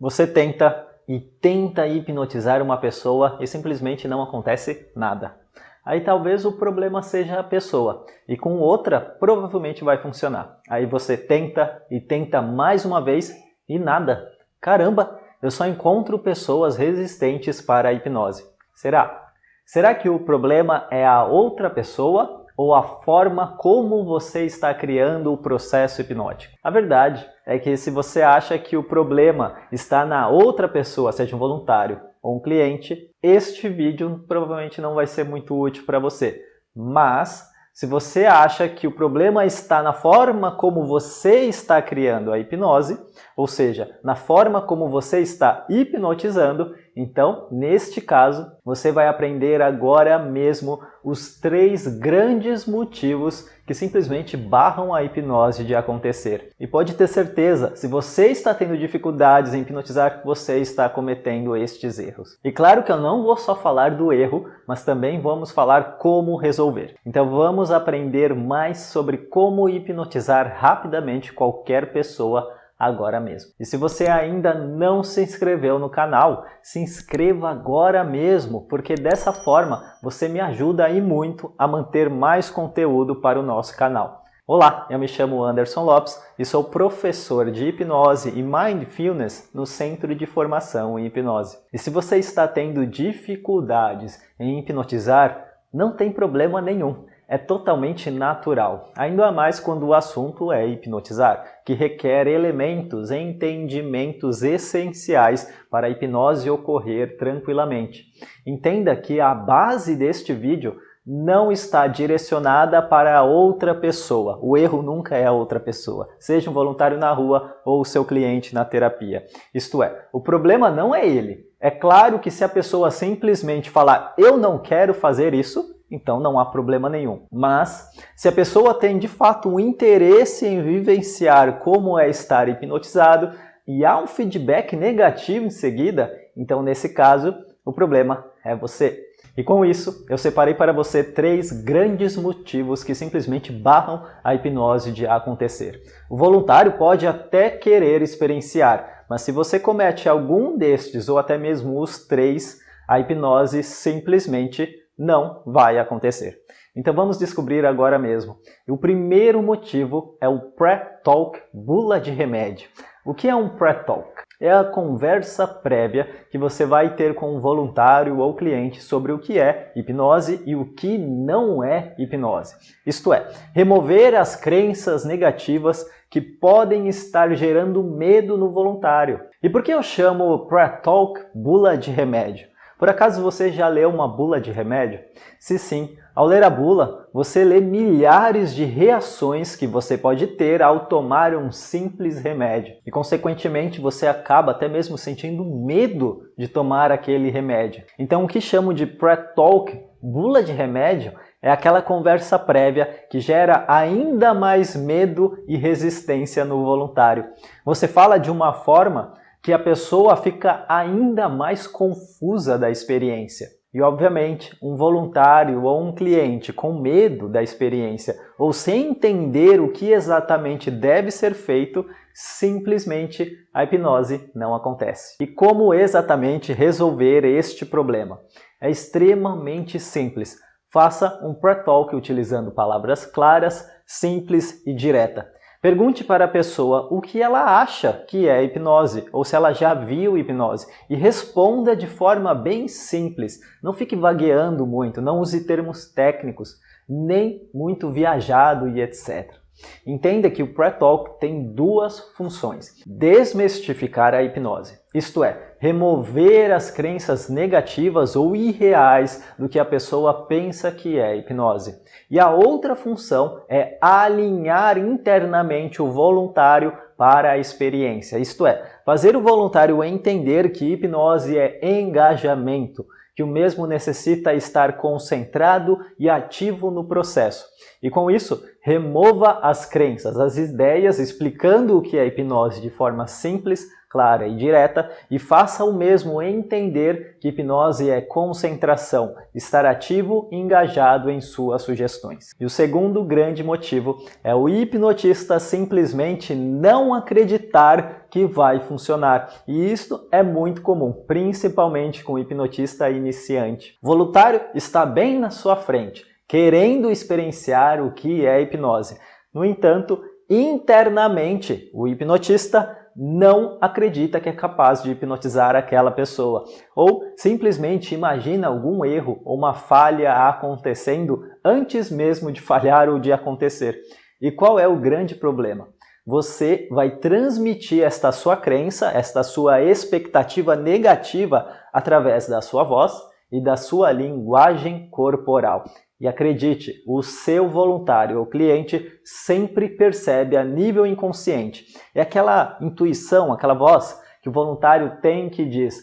Você tenta e tenta hipnotizar uma pessoa e simplesmente não acontece nada. Aí talvez o problema seja a pessoa, e com outra provavelmente vai funcionar. Aí você tenta e tenta mais uma vez e nada. Caramba, eu só encontro pessoas resistentes para a hipnose. Será? Será que o problema é a outra pessoa ou a forma como você está criando o processo hipnótico? A verdade é que se você acha que o problema está na outra pessoa, seja um voluntário ou um cliente, este vídeo provavelmente não vai ser muito útil para você. Mas, se você acha que o problema está na forma como você está criando a hipnose, ou seja, na forma como você está hipnotizando, então, neste caso, você vai aprender agora mesmo os 3 grandes motivos que simplesmente barram a hipnose de acontecer. E pode ter certeza, se você está tendo dificuldades em hipnotizar, você está cometendo estes erros. E claro que eu não vou só falar do erro, mas também vamos falar como resolver. Então vamos aprender mais sobre como hipnotizar rapidamente qualquer pessoa agora mesmo. E se você ainda não se inscreveu no canal, se inscreva agora mesmo, porque dessa forma você me ajuda e muito a manter mais conteúdo para o nosso canal. Olá, eu me chamo Anderson Lopes e sou professor de hipnose e mindfulness no Centro de Formação em Hipnose. E se você está tendo dificuldades em hipnotizar, não tem problema nenhum. É totalmente natural, ainda mais quando o assunto é hipnotizar, que requer elementos e entendimentos essenciais para a hipnose ocorrer tranquilamente. Entenda que a base deste vídeo não está direcionada para outra pessoa. O erro nunca é a outra pessoa, seja um voluntário na rua ou o seu cliente na terapia. Isto é, o problema não é ele. É claro que se a pessoa simplesmente falar "eu não quero fazer isso", então não há problema nenhum. Mas, se a pessoa tem de fato um interesse em vivenciar como é estar hipnotizado e há um feedback negativo em seguida, então nesse caso, o problema é você. E com isso, eu separei para você 3 grandes motivos que simplesmente barram a hipnose de acontecer. O voluntário pode até querer experienciar, mas se você comete algum destes ou até mesmo os 3, a hipnose simplesmente não vai acontecer. Então vamos descobrir agora mesmo. O primeiro motivo é o pré-talk bula de remédio. O que é um pré-talk? É a conversa prévia que você vai ter com um voluntário ou cliente sobre o que é hipnose e o que não é hipnose. Isto é, remover as crenças negativas que podem estar gerando medo no voluntário. E por que eu chamo pré-talk bula de remédio? Por acaso você já leu uma bula de remédio? Se sim, ao ler a bula, você lê milhares de reações que você pode ter ao tomar um simples remédio. E, consequentemente, você acaba até mesmo sentindo medo de tomar aquele remédio. Então, o que chamo de pré-talk, bula de remédio, é aquela conversa prévia que gera ainda mais medo e resistência no voluntário. Você fala de uma forma que a pessoa fica ainda mais confusa da experiência. E, obviamente, um voluntário ou um cliente com medo da experiência ou sem entender o que exatamente deve ser feito, simplesmente a hipnose não acontece. E como exatamente resolver este problema? É extremamente simples. Faça um pré-talk utilizando palavras claras, simples e direta. Pergunte para a pessoa o que ela acha que é hipnose, ou se ela já viu hipnose, e responda de forma bem simples. Não fique vagueando muito, não use termos técnicos, nem muito viajado e etc. Entenda que o pré-talk tem 2 funções. Desmistificar a hipnose, isto é, remover as crenças negativas ou irreais do que a pessoa pensa que é hipnose. E a outra função é alinhar internamente o voluntário para a experiência, isto é, fazer o voluntário entender que hipnose é engajamento, que o mesmo necessita estar concentrado e ativo no processo. E com isso, remova as crenças, as ideias, explicando o que é hipnose de forma simples, clara e direta, e faça o mesmo entender que hipnose é concentração, estar ativo e engajado em suas sugestões. E o segundo grande motivo é o hipnotista simplesmente não acreditar que vai funcionar. E isso é muito comum, principalmente com o hipnotista iniciante. O voluntário está bem na sua frente, querendo experienciar o que é hipnose. No entanto, internamente, o hipnotista não acredita que é capaz de hipnotizar aquela pessoa, ou simplesmente imagina algum erro ou uma falha acontecendo antes mesmo de falhar ou de acontecer. E qual é o grande problema? Você vai transmitir esta sua crença, esta sua expectativa negativa através da sua voz e da sua linguagem corporal. E acredite, o seu voluntário ou cliente sempre percebe a nível inconsciente. É aquela intuição, aquela voz que o voluntário tem que diz: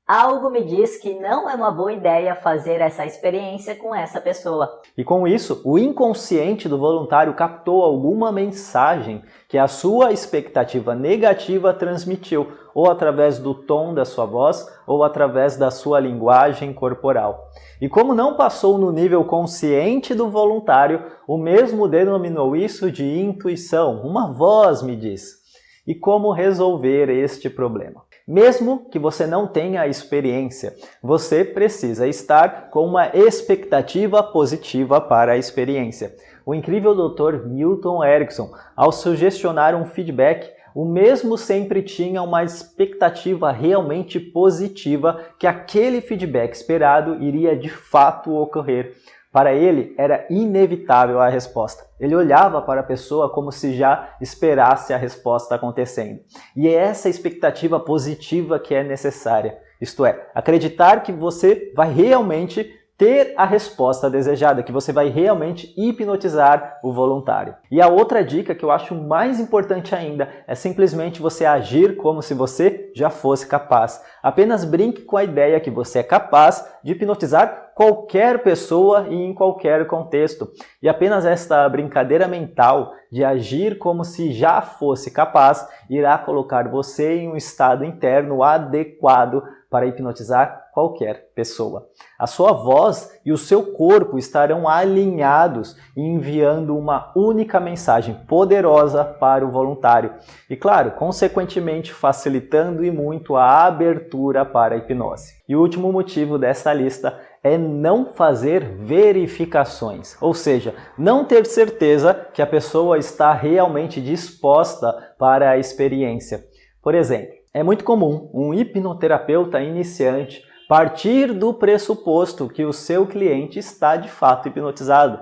algo me diz que não é uma boa ideia fazer essa experiência com essa pessoa. E com isso, o inconsciente do voluntário captou alguma mensagem que a sua expectativa negativa transmitiu, ou através do tom da sua voz, ou através da sua linguagem corporal. E como não passou no nível consciente do voluntário, o mesmo denominou isso de intuição, uma voz me diz. E como resolver este problema? Mesmo que você não tenha a experiência, você precisa estar com uma expectativa positiva para a experiência. O incrível Dr. Milton Erickson, ao sugestionar um feedback, o mesmo sempre tinha uma expectativa realmente positiva que aquele feedback esperado iria de fato ocorrer. Para ele, era inevitável a resposta. Ele olhava para a pessoa como se já esperasse a resposta acontecendo. E é essa expectativa positiva que é necessária. Isto é, acreditar que você vai realmente ter a resposta desejada, que você vai realmente hipnotizar o voluntário. E a outra dica que eu acho mais importante ainda é simplesmente você agir como se você já fosse capaz. Apenas brinque com a ideia que você é capaz de hipnotizar qualquer pessoa e em qualquer contexto. E apenas esta brincadeira mental de agir como se já fosse capaz irá colocar você em um estado interno adequado para hipnotizar qualquer pessoa. A sua voz e o seu corpo estarão alinhados e enviando uma única mensagem poderosa para o voluntário. E claro, consequentemente facilitando e muito a abertura para a hipnose. E o último motivo dessa lista é não fazer verificações, ou seja, não ter certeza que a pessoa está realmente disposta para a experiência. Por exemplo, é muito comum um hipnoterapeuta iniciante partir do pressuposto que o seu cliente está de fato hipnotizado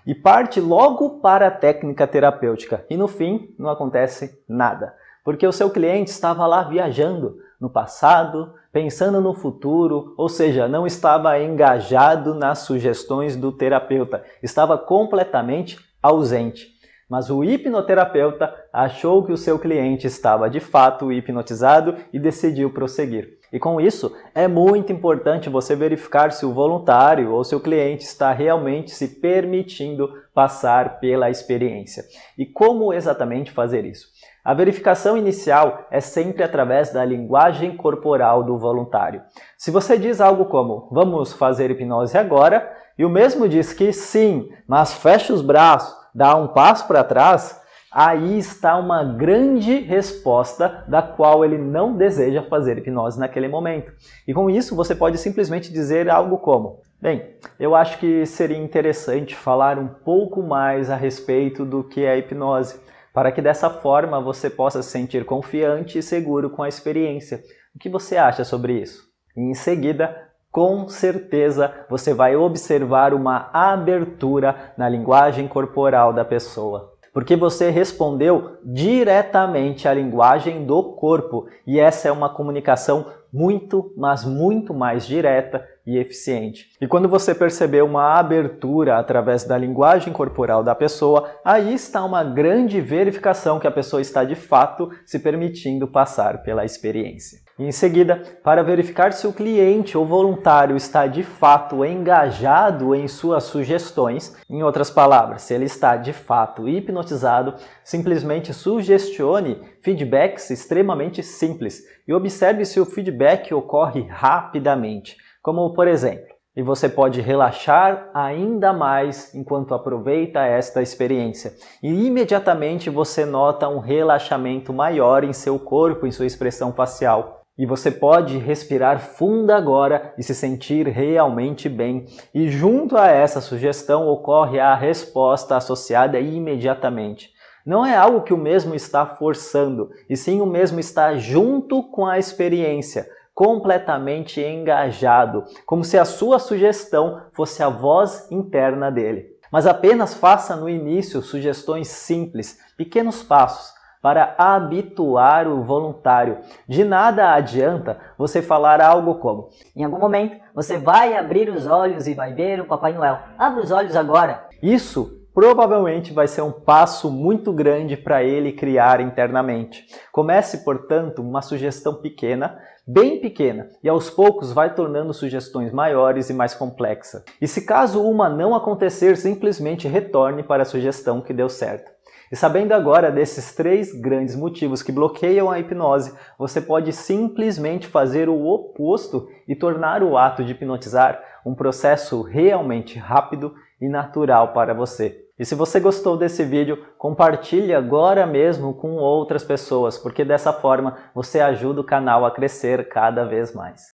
e parte logo para a técnica terapêutica e no fim não acontece nada, porque o seu cliente estava lá viajando no passado, pensando no futuro, ou seja, não estava engajado nas sugestões do terapeuta, estava completamente ausente. Mas o hipnoterapeuta achou que o seu cliente estava de fato hipnotizado e decidiu prosseguir. E com isso, é muito importante você verificar se o voluntário ou seu cliente está realmente se permitindo passar pela experiência. E como exatamente fazer isso? A verificação inicial é sempre através da linguagem corporal do voluntário. Se você diz algo como, vamos fazer hipnose agora, e o mesmo diz que sim, mas fecha os braços, dá um passo para trás, aí está uma grande resposta da qual ele não deseja fazer hipnose naquele momento. E com isso você pode simplesmente dizer algo como, bem, eu acho que seria interessante falar um pouco mais a respeito do que é hipnose, para que dessa forma você possa se sentir confiante e seguro com a experiência. O que você acha sobre isso? E em seguida, com certeza você vai observar uma abertura na linguagem corporal da pessoa. Porque você respondeu diretamente à linguagem do corpo e essa é uma comunicação muito, mas muito mais direta e eficiente. E quando você perceber uma abertura através da linguagem corporal da pessoa, aí está uma grande verificação que a pessoa está de fato se permitindo passar pela experiência. E em seguida, para verificar se o cliente ou voluntário está de fato engajado em suas sugestões, em outras palavras, se ele está de fato hipnotizado, simplesmente sugestione feedbacks extremamente simples e observe se o feedback ocorre rapidamente, como por exemplo, e você pode relaxar ainda mais enquanto aproveita esta experiência. E imediatamente você nota um relaxamento maior em seu corpo, em sua expressão facial. E você pode respirar fundo agora e se sentir realmente bem. E junto a essa sugestão ocorre a resposta associada imediatamente. Não é algo que o mesmo está forçando, e sim o mesmo está junto com a experiência, completamente engajado, como se a sua sugestão fosse a voz interna dele. Mas apenas faça no início sugestões simples, pequenos passos, para habituar o voluntário. De nada adianta você falar algo como: em algum momento você vai abrir os olhos e vai ver o Papai Noel. Abra os olhos agora. Isso provavelmente vai ser um passo muito grande para ele criar internamente. Comece, portanto, uma sugestão pequena, bem pequena, e aos poucos vai tornando sugestões maiores e mais complexas. E se caso uma não acontecer, simplesmente retorne para a sugestão que deu certo. E sabendo agora desses 3 grandes motivos que bloqueiam a hipnose, você pode simplesmente fazer o oposto e tornar o ato de hipnotizar um processo realmente rápido e natural para você. E se você gostou desse vídeo, compartilhe agora mesmo com outras pessoas, porque dessa forma você ajuda o canal a crescer cada vez mais.